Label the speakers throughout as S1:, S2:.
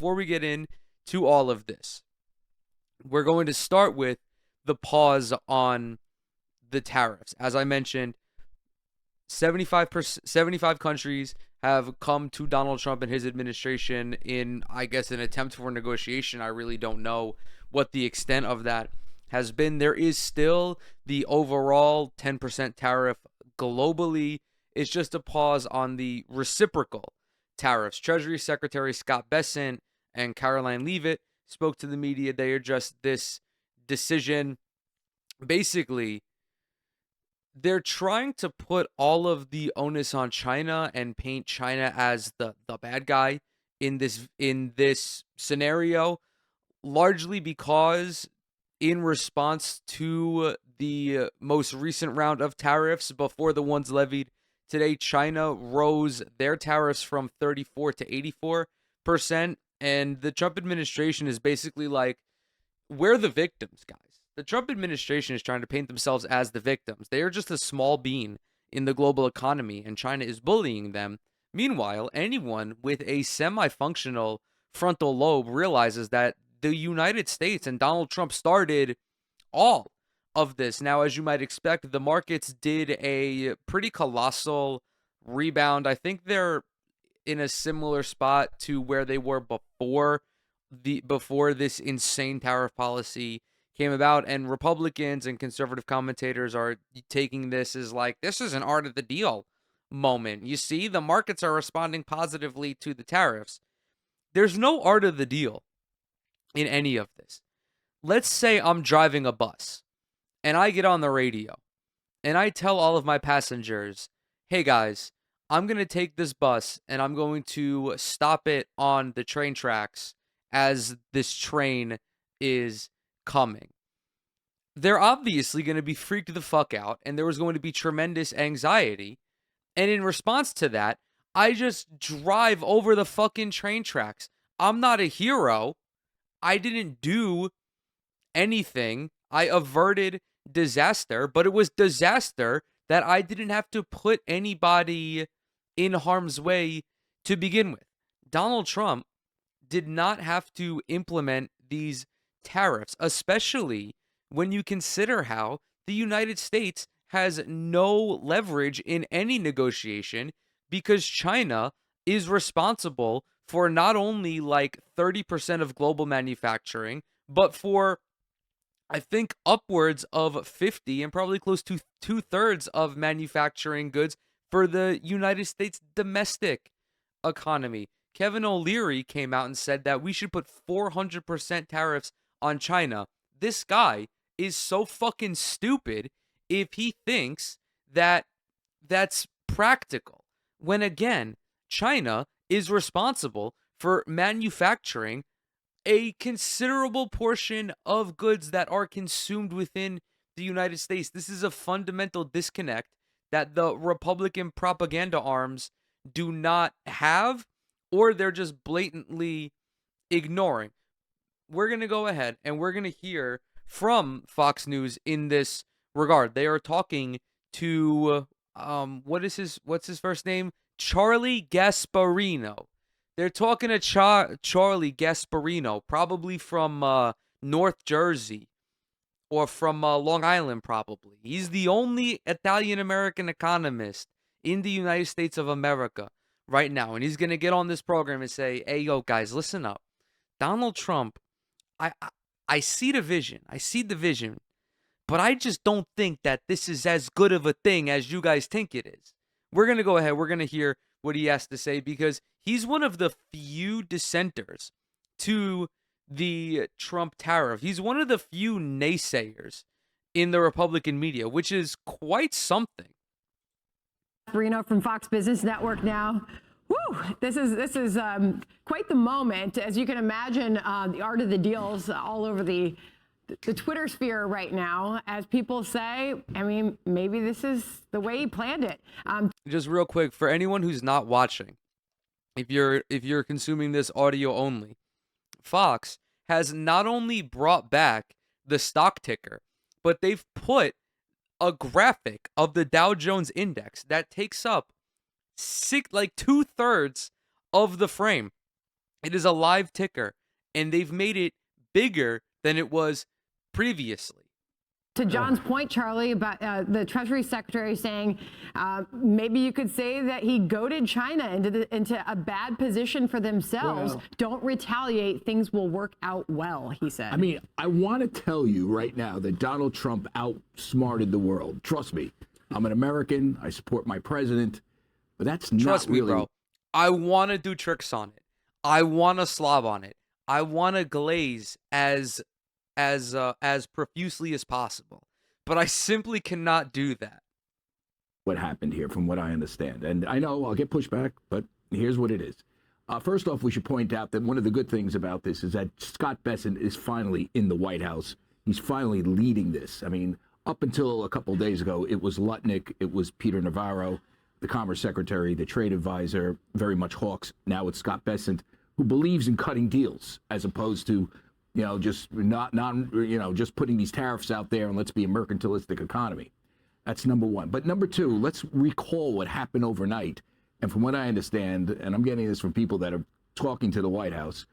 S1: before we get into all of this, we're going to start with the pause on the tariffs. As I mentioned, 75 countries have come to Donald Trump and his administration in, I guess, an attempt for negotiation. I really don't know what the extent of that has been. There is still the overall 10% tariff globally. It's just a pause on the reciprocal tariffs. Treasury Secretary Scott Bessent and Caroline Leavitt spoke to the media. They addressed this decision. Basically, they're trying to put all of the onus on China and paint China as the bad guy in this scenario, largely because in response to the most recent round of tariffs before the ones levied today, China rose their tariffs from 34 to 84%, and the Trump administration is basically like, we're the victims, guys. The Trump administration is trying to paint themselves as the victims. They are just a small bean in the global economy, and China is bullying them. Meanwhile, anyone with a semi-functional frontal lobe realizes that the United States and Donald Trump started all of this. Now, as you might expect, the markets did a pretty colossal rebound. I think they're in a similar spot to where they were before this insane tariff policy came about, and Republicans and conservative commentators are taking this as like, this is an art of the deal moment. You see, the markets are responding positively to the tariffs. There's no art of the deal in any of this. Let's say I'm driving a bus and I get on the radio and I tell all of my passengers, hey guys, I'm going to take this bus and I'm going to stop it on the train tracks as this train is coming. They're obviously going to be freaked the fuck out, and there was going to be tremendous anxiety. And in response to that, I just drive over the fucking train tracks. I'm not a hero. I didn't do anything. I averted disaster, but it was disaster that I didn't have to put anybody in harm's way to begin with. Donald Trump did not have to implement these tariffs, especially when you consider how the United States has no leverage in any negotiation because China is responsible for not only like 30% of global manufacturing, but for, I think, upwards of 50 and probably close to 2/3 of manufacturing goods for the United States domestic economy. Kevin O'Leary came out and said that we should put 400% tariffs on China. This guy is so fucking stupid if he thinks that that's practical. When again, China is responsible for manufacturing a considerable portion of goods that are consumed within the United States. This is a fundamental disconnect that the Republican propaganda arms do not have, or they're just blatantly ignoring. We're going to go ahead and we're going to hear from Fox News in this regard. They are talking to what's his first name? Charlie Gasparino. They're talking to Charlie Gasparino, probably from North Jersey or from Long Island, probably. He's the only Italian-American economist in the United States of America right now. And he's going to get on this program and say, hey, yo, guys, listen up. Donald Trump, I see the vision. I see the vision. But I just don't think that this is as good of a thing as you guys think it is. We're going to go ahead. We're going to hear what he has to say because he's one of the few dissenters to the Trump tariff. He's one of the few naysayers in the Republican media, which is quite something.
S2: Reno from Fox Business Network now. Woo, this is quite the moment. As you can imagine, the art of the deals all over the Twitter sphere right now, as people say, I mean, maybe this is the way he planned it.
S1: Just real quick, for anyone who's not watching, if you're consuming this audio only, Fox has not only brought back the stock ticker, but they've put a graphic of the Dow Jones index that takes up 2/3 of the frame. It is a live ticker, and they've made it bigger than it was previously.
S2: To John's point, Charlie, about the Treasury Secretary saying maybe you could say that he goaded China into a bad position for themselves. Well, don't retaliate. Things will work out well, he said.
S3: I mean, I want to tell you right now that Donald Trump outsmarted the world. Trust me. I'm an American. I support my president. But that's not
S1: Trust me,
S3: really...
S1: bro. I want to do tricks on it. I want to slob on it. I want to glaze as profusely as possible, but I simply cannot do that.
S3: What happened here, from what I understand, and I know I'll get pushback, but here's what it is. First off, we should point out that one of the good things about this is that Scott Bessent is finally in the White House. He's finally leading this. I mean, up until a couple of days ago, it was Lutnick, it was Peter Navarro, the Commerce Secretary, the trade advisor, very much hawks. Now it's Scott Bessent, who believes in cutting deals as opposed to, just just putting these tariffs out there and let's be a mercantilistic economy. That's number one. But number two, let's recall what happened overnight. And from what I understand, and I'm getting this from people that are talking to the White House,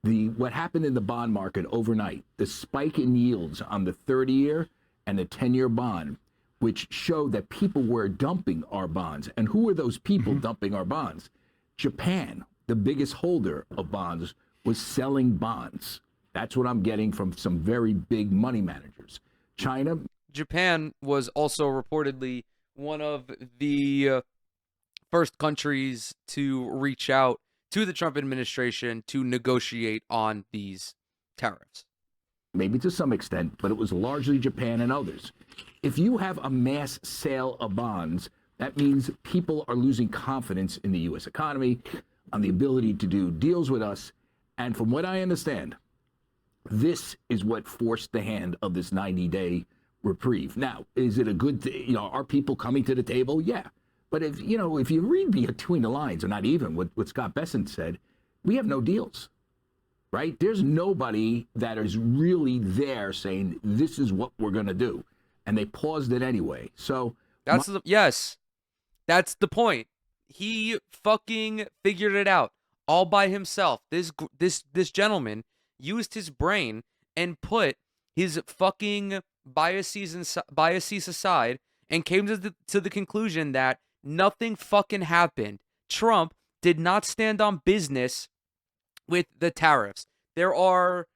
S3: what happened in the bond market overnight, the spike in yields on the 30-year and the 10-year bond, which showed that people were dumping our bonds. And who are those people dumping our bonds? Japan, the biggest holder of bonds, was selling bonds. That's what I'm getting from some very big money managers.
S1: Japan was also reportedly one of the first countries to reach out to the Trump administration to negotiate on these tariffs.
S3: Maybe to some extent, but it was largely Japan and others. If you have a mass sale of bonds, that means people are losing confidence in the U.S. economy, on the ability to do deals with us. And from what I understand, this is what forced the hand of this 90-day reprieve. Now, is it a good thing? Are people coming to the table? Yeah. But if you read between the lines, or not even what Scott Bessent said, we have no deals, right? There's nobody that is really there saying this is what we're going to do. And they paused it anyway. So
S1: yes, that's the point. He fucking figured it out all by himself. This gentleman used his brain and put his fucking biases aside and came to the conclusion that nothing fucking happened. Trump did not stand on business with the tariffs. There are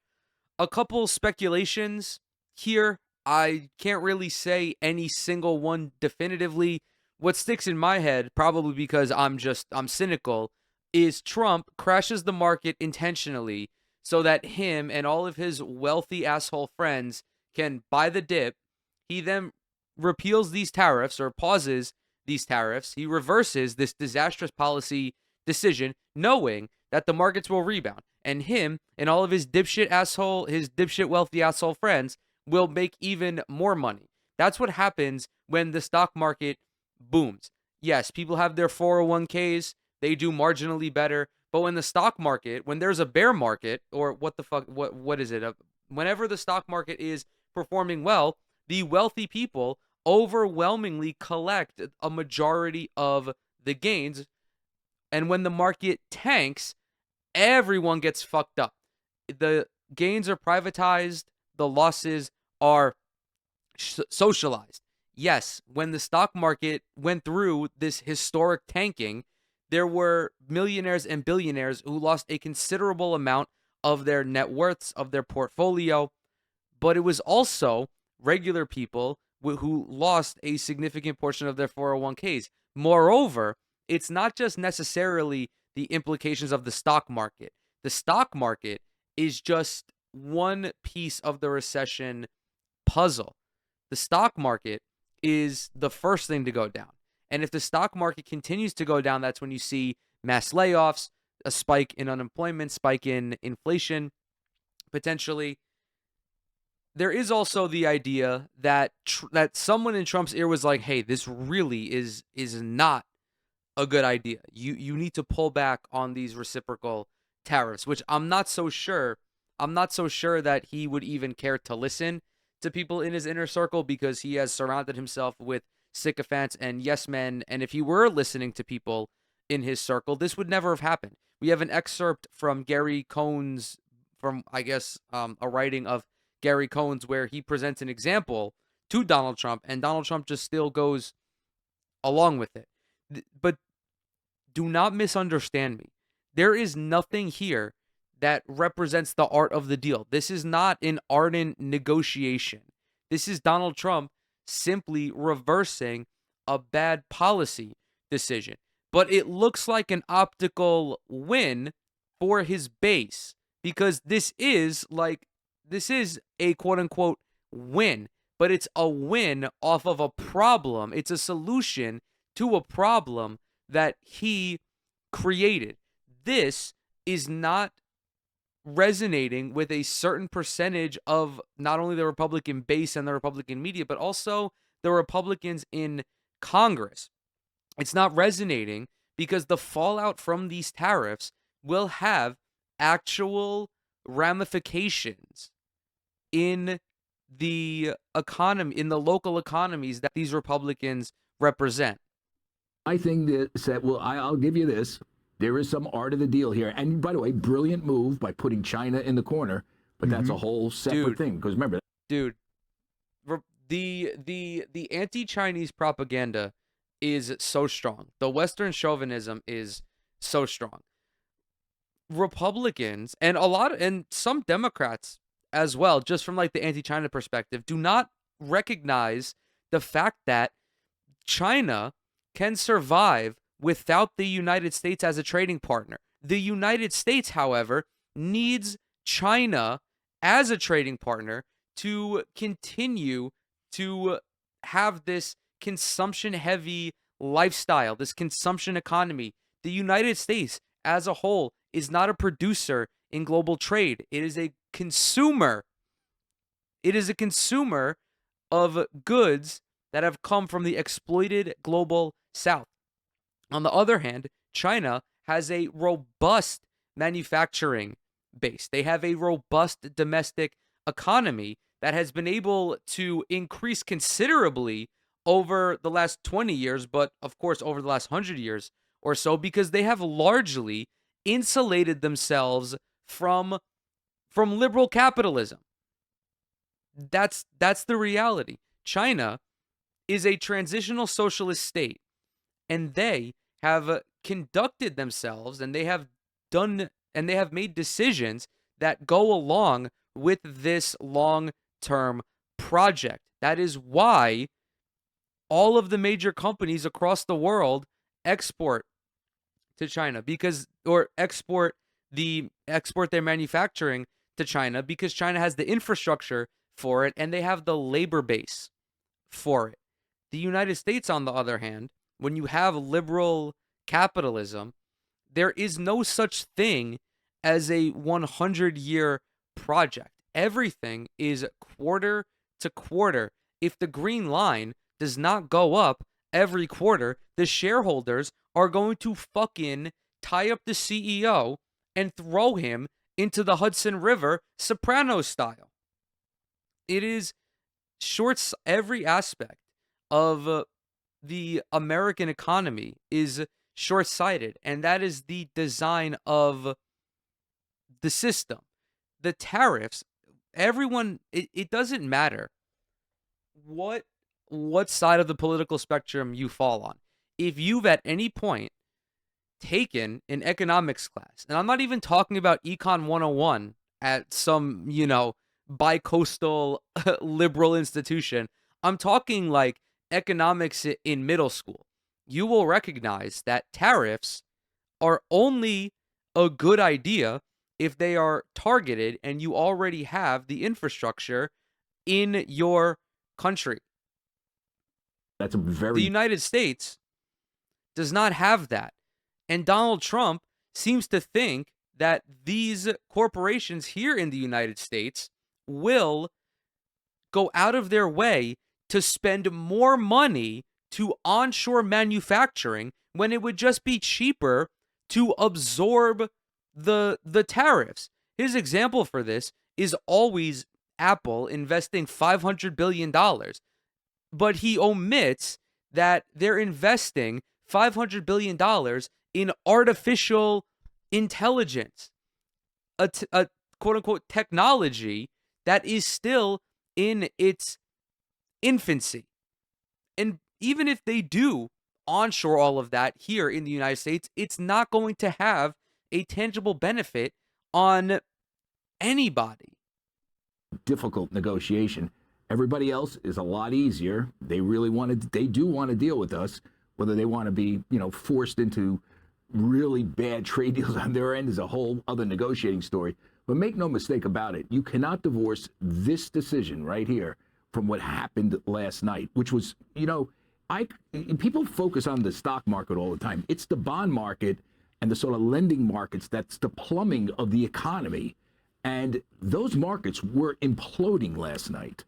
S1: a couple speculations here. I can't really say any single one definitively. What sticks in my head, probably because I'm cynical, is Trump crashes the market intentionally so that him and all of his wealthy asshole friends can buy the dip. He then repeals these tariffs or pauses these tariffs. He reverses this disastrous policy decision, knowing that the markets will rebound. And him and all of his dipshit wealthy asshole friends will make even more money. That's what happens when the stock market booms. Yes, people have their 401ks. They do marginally better. But when the stock market, when there's a bear market, or what is it? Whenever the stock market is performing well, the wealthy people overwhelmingly collect a majority of the gains. And when the market tanks, everyone gets fucked up. The gains are privatized. The losses are socialized. Yes, when the stock market went through this historic tanking, there were millionaires and billionaires who lost a considerable amount of their net worths, of their portfolio, but it was also regular people who lost a significant portion of their 401ks. Moreover, it's not just necessarily the implications of the stock market. The stock market is just one piece of the recession puzzle. The stock market is the first thing to go down. And if the stock market continues to go down, that's when you see mass layoffs, a spike in unemployment, spike in inflation, potentially. There is also the idea that that someone in Trump's ear was like, hey, this really is not a good idea. You need to pull back on these reciprocal tariffs, which I'm not so sure that he would even care to listen to people in his inner circle, because he has surrounded himself with sycophants and yes men. And if he were listening to people in his circle, this would never have happened. We have an excerpt from Gary Cohn's, from I guess a writing of Gary Cohn's, where he presents an example to Donald Trump, and Donald Trump just still goes along with it. But do not misunderstand me. There is nothing here that represents the art of the deal. This is not an ardent negotiation. This is Donald Trump simply reversing a bad policy decision. But it looks like an optical win for his base, because this is a quote unquote win, but it's a win off of a problem. It's a solution to a problem that he created. This is not resonating with a certain percentage of not only the Republican base and the Republican media, but also the Republicans in Congress. It's not resonating because the fallout from these tariffs will have actual ramifications in the economy, in the local economies that these Republicans represent.
S3: I think that, well, I'll give you this. There is some art of the deal here. And by the way, brilliant move by putting China in the corner, but that's a whole separate thing. Because remember,
S1: dude, the anti-Chinese propaganda is so strong. The Western chauvinism is so strong. Republicans and some Democrats as well, just from like the anti-China perspective, do not recognize the fact that China can survive without the United States as a trading partner. The United States, however, needs China as a trading partner to continue to have this consumption-heavy lifestyle, this consumption economy. The United States as a whole is not a producer in global trade. It is a consumer. It is a consumer of goods that have come from the exploited global South. On the other hand, China has a robust manufacturing base. They have a robust domestic economy that has been able to increase considerably over the last 20 years, but of course over the last 100 years or so, because they have largely insulated themselves from liberal capitalism. That's the reality. China is a transitional socialist state, and they have conducted themselves, and they have made decisions that go along with this long-term project. That is why all of the major companies across the world export to China, export their manufacturing to China, because China has the infrastructure for it and they have the labor base for it. The United States, on the other hand, when you have liberal capitalism, there is no such thing as a 100-year project. Everything is quarter to quarter. If the green line does not go up every quarter, the shareholders are going to fucking tie up the CEO and throw him into the Hudson River, Sopranos style. It is every aspect of the American economy is short-sighted, and that is the design of the system. The tariffs, everyone, it doesn't matter what side of the political spectrum you fall on. If you've at any point taken an economics class, and I'm not even talking about Econ 101 at some, bi-coastal liberal institution, I'm talking like economics in middle school, you will recognize that tariffs are only a good idea if they are targeted and you already have the infrastructure in your country. The United States does not have that. And Donald Trump seems to think that these corporations here in the United States will go out of their way to spend more money to onshore manufacturing when it would just be cheaper to absorb the tariffs. His example for this is always Apple investing $500 billion. But he omits that they're investing $500 billion in artificial intelligence, a quote unquote technology that is still in its infancy. And even if they do onshore all of that here in the United States, it's not going to have a tangible benefit on anybody.
S3: Difficult negotiation. Everybody else is a lot easier. They do want to deal with us. Whether they want to be, forced into really bad trade deals on their end is a whole other negotiating story. But make no mistake about it, you cannot divorce this decision right here from what happened last night, which was, people focus on the stock market all the time. It's the bond market and the sort of lending markets that's the plumbing of the economy. And those markets were imploding last night.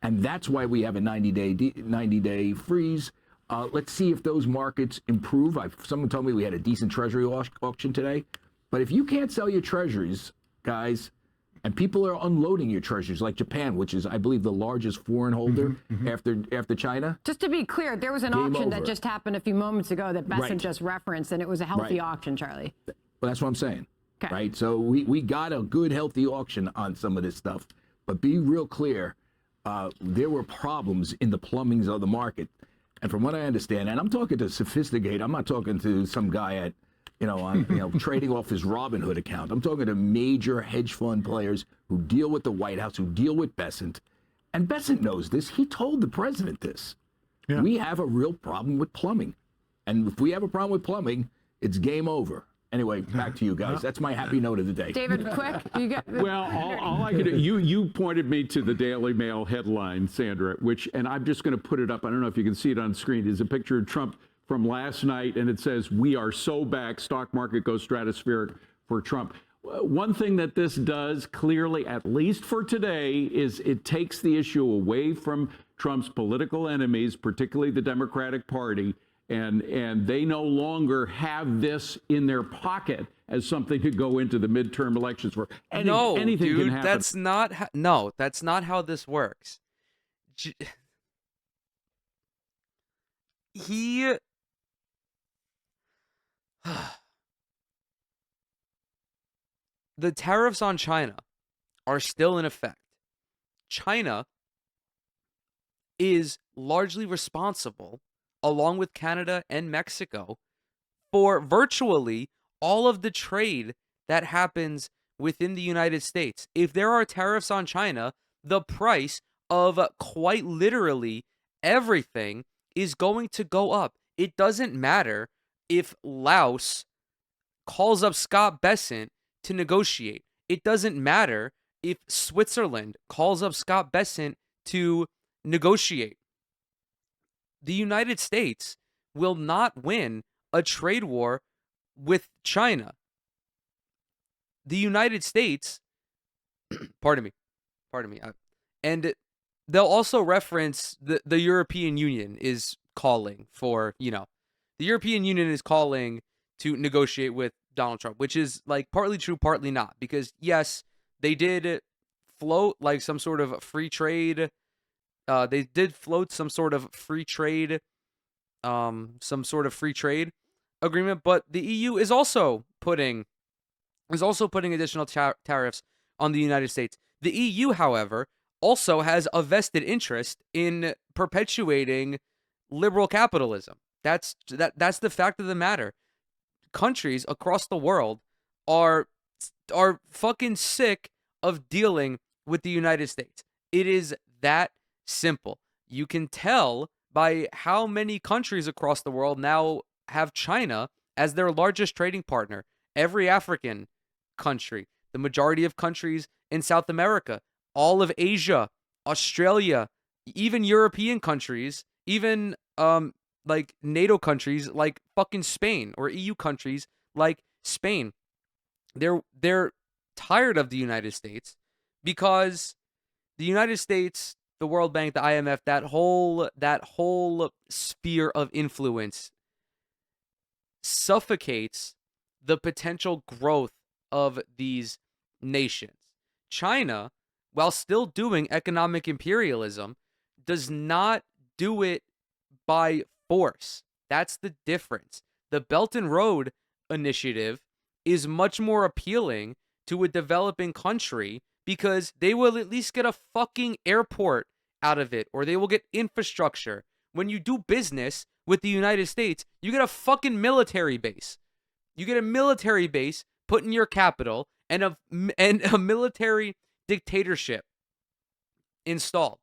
S3: And that's why we have a 90-day freeze. Let's see if those markets improve. Someone told me we had a decent treasury auction today. But if you can't sell your treasuries, guys, and people are unloading your treasuries, like Japan, which is, I believe, the largest foreign holder after China.
S2: Just to be clear, there was an auction that just happened a few moments ago that Besson just referenced, and it was a healthy auction, Charlie.
S3: Well, that's what I'm saying.
S2: Okay.
S3: Right? So we got a good, healthy auction on some of this stuff. But be real clear, there were problems in the plumbings of the market. And from what I understand, and I'm talking to sophisticated, I'm not talking to some guy at, trading off his Robinhood account. I'm talking to major hedge fund players who deal with the White House, who deal with Besant. And Besant knows this. He told the president this. Yeah. We have a real problem with plumbing. And if we have a problem with plumbing, it's game over. Anyway, back to you guys. That's my happy note of the day.
S2: David, quick.
S4: Well, all I could do, you pointed me to the Daily Mail headline, Sandra, and I'm just going to put it up. I don't know if you can see it on screen. It's a picture of Trump from last night, and it says, "We are so back. Stock market goes stratospheric for Trump." One thing that this does clearly, at least for today, is it takes the issue away from Trump's political enemies, particularly the Democratic Party, and they no longer have this in their pocket as something to go into the midterm elections where anything
S1: dude,
S4: can happen.
S1: That's not how this works. The tariffs on China are still in effect. China is largely responsible, along with Canada and Mexico, for virtually all of the trade that happens within the United States. If there are tariffs on China, the price of quite literally everything is going to go up. It doesn't matter if Laos calls up Scott Bessent to negotiate. It doesn't matter if Switzerland calls up Scott Bessent to negotiate. The United States will not win a trade war with China. The United States, pardon me, and they'll also reference the European Union is calling for, the European Union is calling to negotiate with Donald Trump, which is like partly true, partly not, because yes, they did float like some sort of free trade. They did float some sort of free trade agreement, but the EU is also putting additional tariffs on the United States. The EU, however, also has a vested interest in perpetuating liberal capitalism. That's the fact of the matter. Countries across the world are fucking sick of dealing with the United States. It is that simple. You can tell by how many countries across the world now have China as their largest trading partner. Every African country, the majority of countries in South America, all of Asia, Australia, even European countries, even like NATO countries like fucking Spain, or EU countries like Spain. They're tired of the United States because the United States, the World Bank, the IMF, that whole sphere of influence suffocates the potential growth of these nations. China, while still doing economic imperialism, does not do it by force. That's the difference. The Belt and Road initiative is much more appealing to a developing country because they will at least get a fucking airport out of it, or they will get infrastructure. When you do business with the United States, you get a fucking military base. You get a military base put in your capital and a military dictatorship installed.